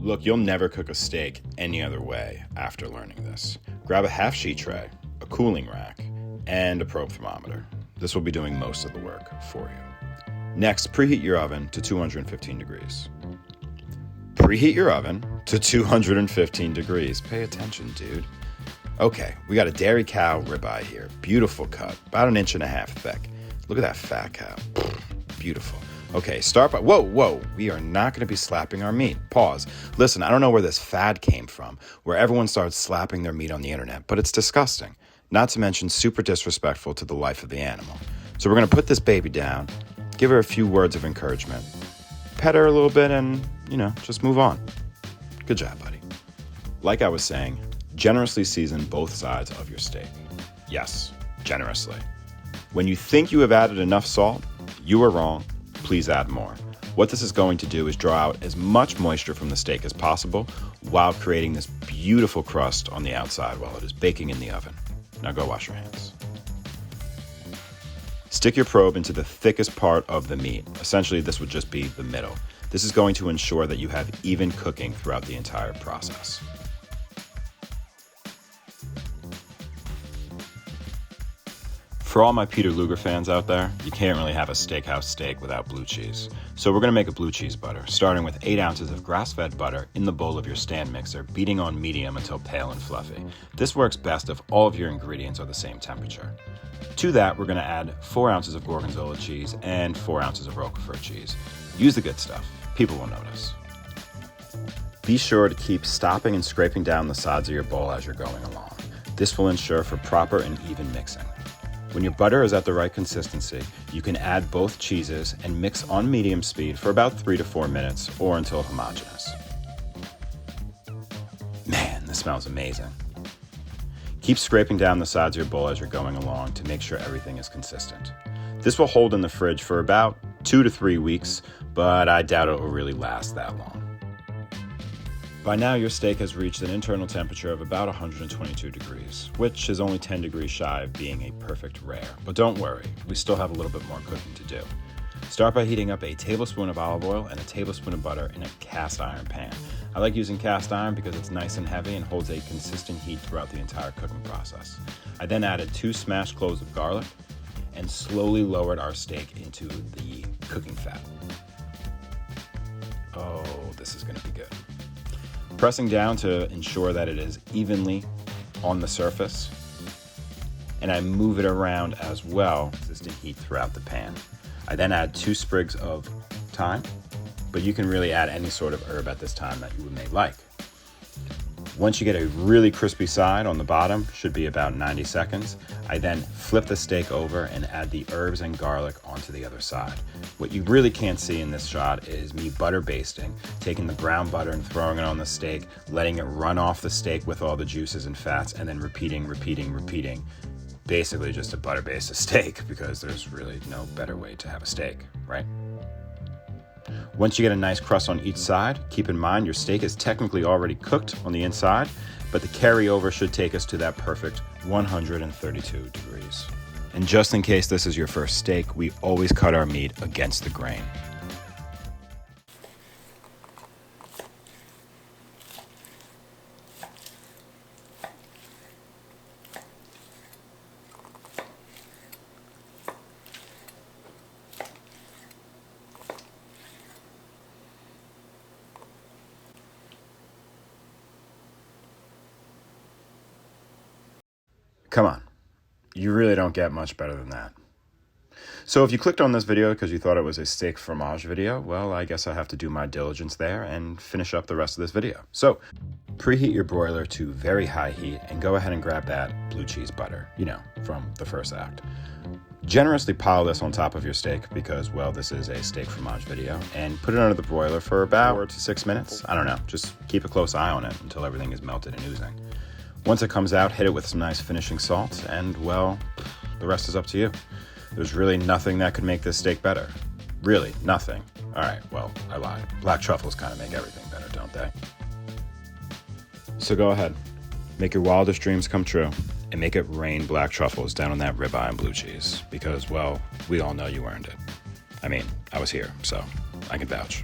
Look, you'll never cook a steak any other way after learning this. Grab a half sheet tray, a cooling rack, and a probe thermometer. This will be doing most of the work for you. Next, preheat your oven to 215 degrees. Preheat your oven to 215 degrees. Pay attention, dude. Okay, we got a dairy cow ribeye here. Beautiful cut, about 1.5 inches thick. Look at that fat cow. Beautiful. Okay, start by, whoa, we are not going to be slapping our meat. Pause. Listen, I don't know where this fad came from, where everyone starts slapping their meat on the internet, but it's disgusting. Not to mention super disrespectful to the life of the animal. So we're going to put this baby down, give her a few words of encouragement, pet her a little bit, and, just move on. Good job, buddy. Like I was saying, generously season both sides of your steak. Yes, generously. When you think you have added enough salt, you are wrong. Please add more. What this is going to do is draw out as much moisture from the steak as possible while creating this beautiful crust on the outside while it is baking in the oven. Now go wash your hands. Stick your probe into the thickest part of the meat. Essentially, this would just be the middle. This is going to ensure that you have even cooking throughout the entire process. For all my Peter Luger fans out there, you can't really have a steakhouse steak without blue cheese. So we're going to make a blue cheese butter, starting with 8 ounces of grass-fed butter in the bowl of your stand mixer, beating on medium until pale and fluffy. This works best if all of your ingredients are the same temperature. To that, we're going to add 4 ounces of gorgonzola cheese and 4 ounces of Roquefort cheese. Use the good stuff. People will notice. Be sure to keep stopping and scraping down the sides of your bowl as you're going along. This will ensure for proper and even mixing. When your butter is at the right consistency, you can add both cheeses and mix on medium speed for about 3 to 4 minutes or until homogeneous. Man, this smells amazing. Keep scraping down the sides of your bowl as you're going along to make sure everything is consistent. This will hold in the fridge for about 2 to 3 weeks, but I doubt it will really last that long. By now, your steak has reached an internal temperature of about 122 degrees, which is only 10 degrees shy of being a perfect rare. But don't worry, we still have a little bit more cooking to do. Start by heating up a tablespoon of olive oil and a tablespoon of butter in a cast iron pan. I like using cast iron because it's nice and heavy and holds a consistent heat throughout the entire cooking process. I then added 2 smashed cloves of garlic and slowly lowered our steak into the cooking fat. Oh, this is going to be good. Pressing down to ensure that it is evenly on the surface, and I move it around as well, consistent heat throughout the pan. I then add 2 sprigs of thyme, but you can really add any sort of herb at this time that you may like. Once you get a really crispy side on the bottom, should be about 90 seconds, I then flip the steak over and add the herbs and garlic onto the other side. What you really can't see in this shot is me butter basting, taking the brown butter and throwing it on the steak, letting it run off the steak with all the juices and fats, and then repeating. Basically just a butter basted steak, because there's really no better way to have a steak, right? Once you get a nice crust on each side, keep in mind your steak is technically already cooked on the inside, but the carryover should take us to that perfect 132 degrees. And just in case this is your first steak, we always cut our meat against the grain. Come on, you really don't get much better than that. So if you clicked on this video because you thought it was a steak fromage video, well, I guess I have to do my diligence there and finish up the rest of this video. So preheat your broiler to very high heat and go ahead and grab that blue cheese butter, from the first act. Generously pile this on top of your steak because, well, this is a steak fromage video, and put it under the broiler for about 4 to 6 minutes. I don't know, just keep a close eye on it until everything is melted and oozing. Once it comes out, hit it with some nice finishing salt, and, well, the rest is up to you. There's really nothing that could make this steak better. Really, nothing. All right, well, I lied. Black truffles kind of make everything better, don't they? So go ahead, make your wildest dreams come true, and make it rain black truffles down on that ribeye and blue cheese, because, well, we all know you earned it. I mean, I was here, so I can vouch.